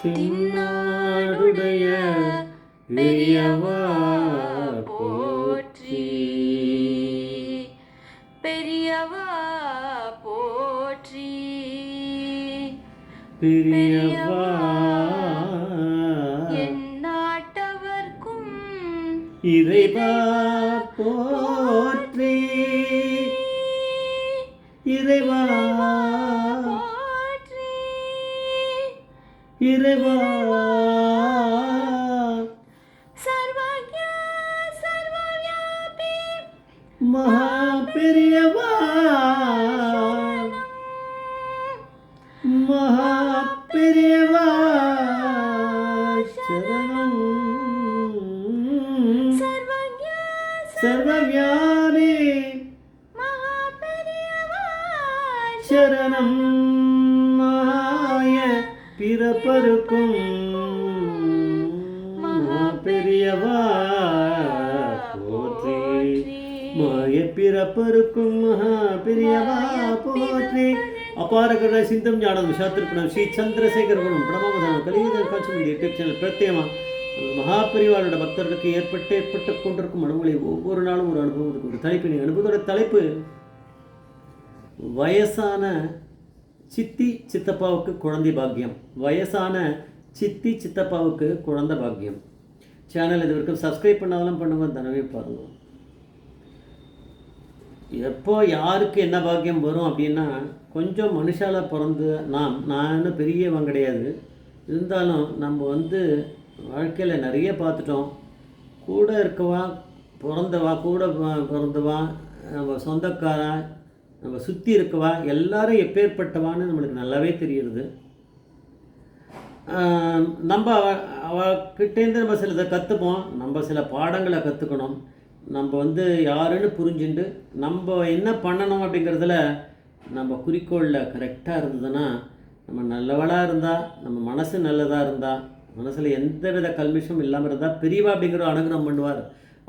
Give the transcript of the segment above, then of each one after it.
தின்னாடுடைய பெரியவா போற்றி, பெரியவா போற்றி, பெரியவா என் நாட்டவர்க்கும் இறைவா போற்றி, இறைவா போற்றி, இறைவா சர்வஜ்ஞா சர்வவ்யாபி மகா பெரியவா, மகா பெரியவா சரணம், சர்வஜ்ஞா சர்வவ்யாபி மகா பெரியவா சரணம், மாய பிறப்பருக்கும் மகா பெரியவா போற்றி, மாய பிறப்பருக்கும் மகா பெரியவா போற்றி. அபார கருணை சிந்தம் ஞானம் சாத்திருப்பணம் ஸ்ரீ சந்திரசேகர் குணம் பிரணாமதானம் கலியுகம் காட்சி யூடியூப் சேனல் பிரத்யேகமாக மகாபரிவாரோட பக்தர்களுக்கு ஏற்பட்டு கொண்டிருக்கும் அனுபவங்களை ஒவ்வொரு நாளும் ஒரு அனுபவத்துக்கு ஒரு தலைப்பு. நீங்கள் அனுபவத்தோட தலைப்பு வயசான சித்தி சித்தப்பாவுக்கு குழந்தை பாக்கியம். வயசான சித்தி சித்தப்பாவுக்கு குழந்தை பாக்கியம். சேனல் இது வரைக்கும் சப்ஸ்கிரைப் பண்ணாலும் பண்ணுங்க, தனவே பாருங்கள். எப்போ யாருக்கு என்ன பாக்கியம் வரும் அப்படின்னா, கொஞ்சம் மனுஷால பிறந்து நான் இன்னும் பெரியவன் கிடையாது, இருந்தாலும் நம்ம வாழ்க்கையில் நிறைய பார்த்துட்டோம். கூட இருக்கவா பிறந்தவா, கூட பிறந்தவா, நம்ம சொந்தக்காரா, நம்ம சுற்றி இருக்கவா எல்லாரும் எப்பேற்பட்டவான்னு நம்மளுக்கு நல்லாவே தெரியுது. நம்ம அவகிட்டேருந்து நம்ம சிலதை கற்றுப்போம், நம்ம சில பாடங்களை கற்றுக்கணும். நம்ம யாருன்னு புரிஞ்சுட்டு நம்ம என்ன பண்ணணும் அப்படிங்கிறதுல நம்ம குறிக்கோளில் கரெக்டாக இருந்ததுன்னா, நம்ம நல்லவளாக இருந்தால், நம்ம மனசு நல்லதாக இருந்தால், மனசில் எந்த வித கல்மிஷமும் இல்லாமல் இருந்தால் பெரியவா அப்படிங்கிற அனுகிரகம் பண்ணுவார்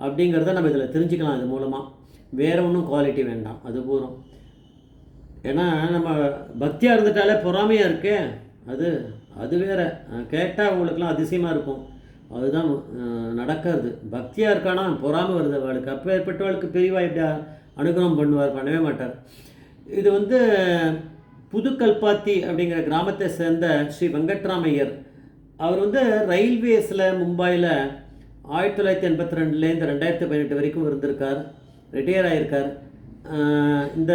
அப்படிங்கிறத நம்ம இதில் தெரிஞ்சுக்கலாம். இது மூலமாக வேறு ஒன்றும் குவாலிட்டி வேண்டாம், அது பூரம். ஏன்னா நம்ம பக்தியாக இருந்துட்டாலே பொறாமையாக இருக்கே, அது வேறு. கேட்டால் அவங்களுக்குலாம் அதிசயமாக இருக்கும், அதுதான் நடக்கிறது. பக்தியாக இருக்கானா பொறாமை வருது அவளுக்கு. அப்போ ஏற்பட்டவளுக்கு பெரியவா எப்படி அனுகிரகம் பண்ணுவார்? பண்ணவே மாட்டார். இது புதுக்கல்பாத்தி அப்படிங்கிற கிராமத்தை சேர்ந்த ஸ்ரீ வெங்கட்ராமையர். அவர் ரயில்வேஸில் மும்பையில் 1982லேருந்து 2018 வரைக்கும் இருந்திருக்கார். ரிட்டையர் ஆகியிருக்கார். இந்த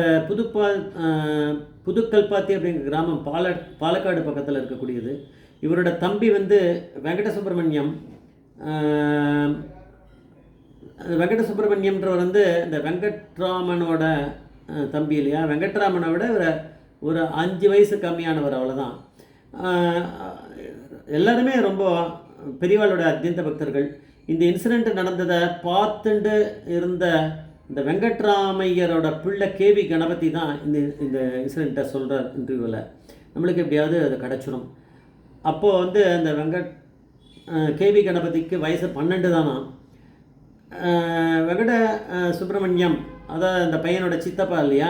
புதுக்கல்பாத்தி அப்படிங்கிற கிராமம் பாலக்காடு பக்கத்தில் இருக்கக்கூடியது. இவரோட தம்பி வெங்கட சுப்பிரமணியம். வெங்கட சுப்பிரமணியம்ன்றவர் இந்த வெங்கட்ராமனோட தம்பி இல்லையா. வெங்கட்ராமனை விட ஒரு 5 வயசு கம்மியானவர், அவ்வளோதான். எல்லாருமே ரொம்ப பெரியவாளோட அத்தியந்த பக்தர்கள். இந்த இன்சிடெண்ட் நடந்ததை பார்த்துட்டு இருந்த இந்த வெங்கட்ராமையரோட பிள்ளை கேவி கணபதி தான் இந்த இன்சிடெண்ட்டை சொல்கிறார் இன்டர்வியூவில். நம்மளுக்கு எப்படியாவது அது கிடச்சிடும். அப்போது அந்த கேவி கணபதிக்கு வயசு 12 தானா. வெங்கட சுப்பிரமணியம், அதான் அந்த பையனோட சித்தப்பா இல்லையா,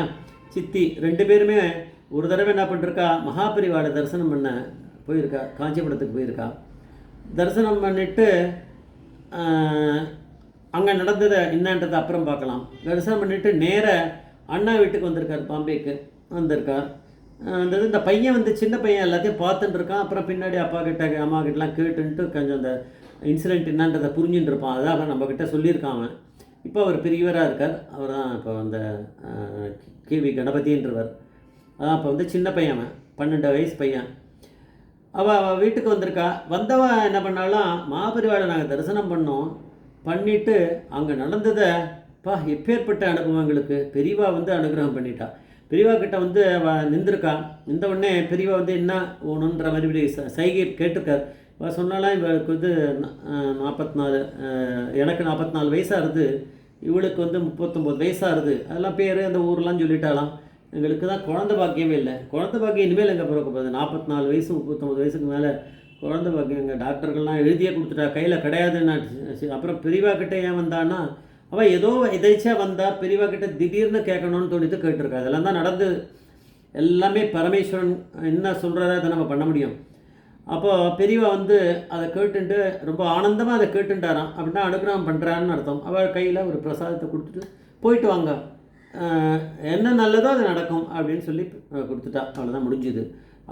சித்தி, 2 பேருமே ஒரு தடவை என்ன பண்ணிருக்கா, மகாபரிவாட தரிசனம் பண்ண போயிருக்கா. காஞ்சிபுரத்துக்கு போயிருக்கா. தரிசனம் பண்ணிவிட்டு அங்கே நடந்ததை என்னன்றதை அப்புறம் பார்க்கலாம். தரிசனம் பண்ணிவிட்டு நேர அண்ணா வீட்டுக்கு வந்திருக்கார், பாம்பேக்கு வந்திருக்கார். இந்த பையன் சின்ன பையன் எல்லாத்தையும் பார்த்துட்டு இருக்கான். அப்புறம் பின்னாடி அப்பா கிட்ட அம்மா கிட்டலாம் கேட்டுன்ட்டு கொஞ்சம் அந்த இன்சிடெண்ட் என்னன்றதை புரிஞ்சுட்டு இருப்பான். அதான் நம்மக்கிட்ட சொல்லியிருக்கான் அவன். இப்போ அவர் பெரியவராக இருக்கார். அவர் தான் இப்போ அந்த கேவி கணபதின்றவர். அதான் இப்போ சின்ன பையன், அவன் 12 வயசு பையன். அவள் வீட்டுக்கு வந்திருக்கா. வந்தவா என்ன பண்ணாலாம், மகாபரிவாளை நாங்கள் தரிசனம் பண்ணிவிட்டு அங்கே நடந்ததை எப்பேற்பட்ட அனுபவங்களுக்கு பெரியவா அனுகிரகம் பண்ணிட்டா. பெரியவா கிட்ட அவள் நின்றுருக்கா. நின்ற உடனே பெரியவா என்ன ஒன்றுன்ற மாதிரி சைகை கேட்டிருக்கார். அவள் சொன்னாலாம், இவளுக்கு 44, எனக்கு 44 வயசாகுது, இவளுக்கு 39 வயசாகுது, அதெல்லாம் பேர் அந்த ஊரெலாம் சொல்லிட்டாலாம். எங்களுக்கு தான் குழந்தை பாக்கியமே இல்லை. குழந்தை பாக்கியம் இனிமேல் எங்கே பிறக்க போகுது? 44 வயசு 39 வயசுக்கு மேலே குழந்தை பாக்கியம் எங்கள் டாக்டர்கள்லாம் எழுதியே கொடுத்துட்டா, கையில் கிடையாதுன்னா. அப்புறம் பெரியவா கிட்டே ஏன் வந்தான்னா, அவள் ஏதோ எதாச்சும் வந்தால் பெரியவா கிட்ட திடீர்னு கேட்கணும்னு தோணித்து கேட்டிருக்கா. அதெல்லாம் தான் நடந்து எல்லாமே பரமேஸ்வரன் என்ன சொல்கிறாரோ அதை நம்ம பண்ண முடியும். அப்போ பெரியவா வந்து அதை கேட்டுட்டு ரொம்ப ஆனந்தமாக அதை கேட்டுட்டாராம். அப்படின்னா அனுகிரகம் பண்ணுறான்னு அர்த்தம். அவள் கையில் ஒரு பிரசாதத்தை கொடுத்துட்டு போயிட்டு வாங்க, என்ன நல்லதோ அது நடக்கும் அப்படின்னு சொல்லி கொடுத்துட்டா. அவ்வளோதான், முடிஞ்சுது.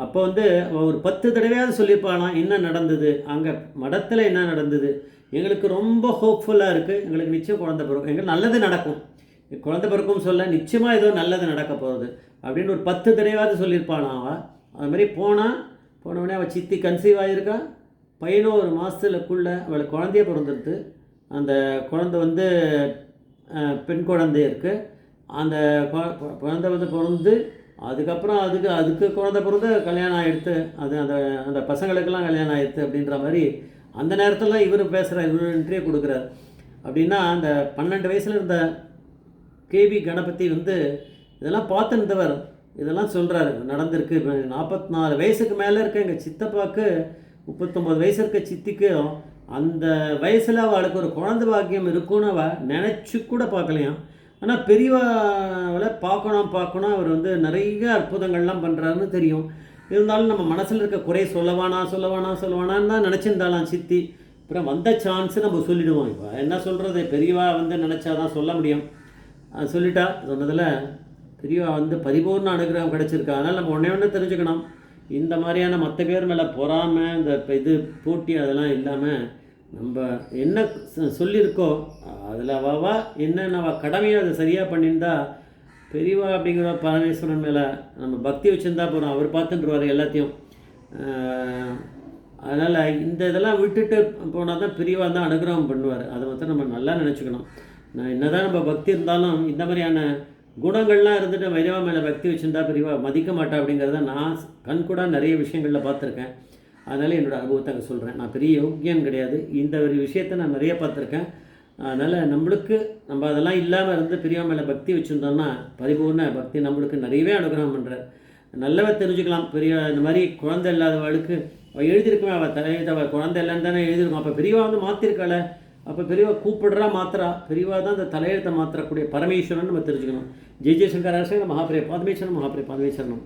அப்போ வந்து ஒரு 10 தடவையாவது சொல்லியிருப்பாளாம் என்ன நடந்தது, அங்கே மடத்தில் என்ன நடந்தது, எங்களுக்கு ரொம்ப ஹோப்ஃபுல்லாக இருக்குது, எங்களுக்கு நிச்சயம் குழந்தை பிறக்கும், எங்களுக்கு நல்லது நடக்கும், குழந்தை பிறக்கும் சொல்ல நிச்சயமாக ஏதோ நல்லது நடக்க போகிறது அப்படின்னு ஒரு 10 தடவையாவது சொல்லியிருப்பாளாம் அவள். அது மாதிரி போனவுடனே அவள் சித்தி கன்சீவ் ஆகியிருக்கா. 11 மாதத்துக்குள்ளே அவளுக்கு குழந்தைய பிறந்துடுது. அந்த குழந்தை வந்து பெண் குழந்தை இருக்குது. அந்த குழந்தை வந்து பிறந்து அதுக்கப்புறம் அதுக்கு குழந்தை பிறந்து கல்யாணம் ஆகிடுத்து. அது அந்த அந்த பசங்களுக்கெல்லாம் கல்யாணம் ஆகிடுது அப்படின்ற மாதிரி அந்த நேரத்தில் இவர் பேசுகிறார், இவர் இன்டர்வியூ கொடுக்குறார். அப்படின்னா அந்த 12 வயசில் இருந்த கேபி கணபதி வந்து இதெல்லாம் பார்த்துருந்தவர், இதெல்லாம் சொல்கிறாரு நடந்திருக்கு. 44 வயசுக்கு மேலே இருக்க எங்கள் சித்தப்பாவுக்கு 39 வயசு இருக்க சித்திக்கும் அந்த வயசில் அவளுக்கு ஒரு குழந்தை பாக்கியம் இருக்குன்னு அவள் நினச்சி கூட பார்க்கலையாம். ஆனால் பெரியவாவில் பார்க்கணும் அவர் வந்து நிறைய அற்புதங்கள்லாம் பண்ணுறாருன்னு தெரியும். இருந்தாலும் நம்ம மனசில் இருக்க குறை சொல்லவானான்னு தான் நினச்சிருந்தாலாம் சித்தி. அப்புறம் வந்த சான்ஸு நம்ம சொல்லிவிடுவோம். இப்போ என்ன சொல்கிறது, பெரியவா வந்து நினச்சா தான் சொல்ல முடியும். சொல்லிட்டா. சொன்னதில் பெரியவா வந்து பரிபூர்ண அனுகிரகம் கிடச்சிருக்கா. அதனால் நம்ம ஒன்றே தெரிஞ்சுக்கணும், இந்த மாதிரியான மற்ற பேர் மேலே பொறாமல் இந்த இது போட்டி அதெல்லாம் இல்லாமல் நம்ம என்ன சொல்லியிருக்கோ அதில் அவா என்னென்ன கடமையை அதை சரியாக பண்ணியிருந்தா பெரியவா அப்படிங்கிற பரமேஸ்வரன் மேலே நம்ம பக்தி வச்சுருந்தா போகிறோம், அவர் பார்த்துட்டுருவார் எல்லாத்தையும். அதனால் இந்த இதெல்லாம் விட்டுட்டு போனால் தான் பெரியவா தான் அனுகிரகம் பண்ணுவார். அதை வந்து நம்ம நல்லா நினச்சிக்கணும். என்ன தான் நம்ம பக்தி இருந்தாலும் இந்த மாதிரியான குணங்கள்லாம் இருந்துட்டு பெரியவா மேலே பக்தி வச்சுருந்தா பெரியவா மதிக்க மாட்டா அப்படிங்கிறத நான் கண்கூட நிறைய விஷயங்களில் பார்த்துருக்கேன். அதனால் என்னோடய அனுபவத்தை அங்கே சொல்கிறேன். நான் பெரிய யோக்கியன் கிடையாது, இந்த ஒரு விஷயத்தை நான் நிறைய பார்த்துருக்கேன். அதனால் நம்ம அதெல்லாம் இல்லாமல் இருந்து பெரியவா மேலே பக்தி வச்சுருந்தோம்னா பரிபூர்ண பக்தி நம்மளுக்கு நிறையவே அனுகிரகம் பண்ணுறார். நல்லவே தெரிஞ்சுக்கலாம். இந்த மாதிரி குழந்தை இல்லாதவளுக்கு எழுதியிருக்குமே, அவள் தலையெழுத்து அவள் குழந்தை இல்லைன்னு தானே எழுதியிருக்கும். அப்போ பெரியவா வந்து மாற்றிருக்காள, அப்போ பெரியவா கூப்பிடுறா மாத்திரா, பெரியவா தான் அந்த தலையெழுத்தை மாற்றக்கூடிய பரமேஸ்வரன் நம்ம தெரிஞ்சுக்கணும். ஜெய் ஜெய்சங்கர் அரசு மகாபிரிய பாதமேஸ்வரன் மகாபிரிய பாதமேஸ்வரனும்.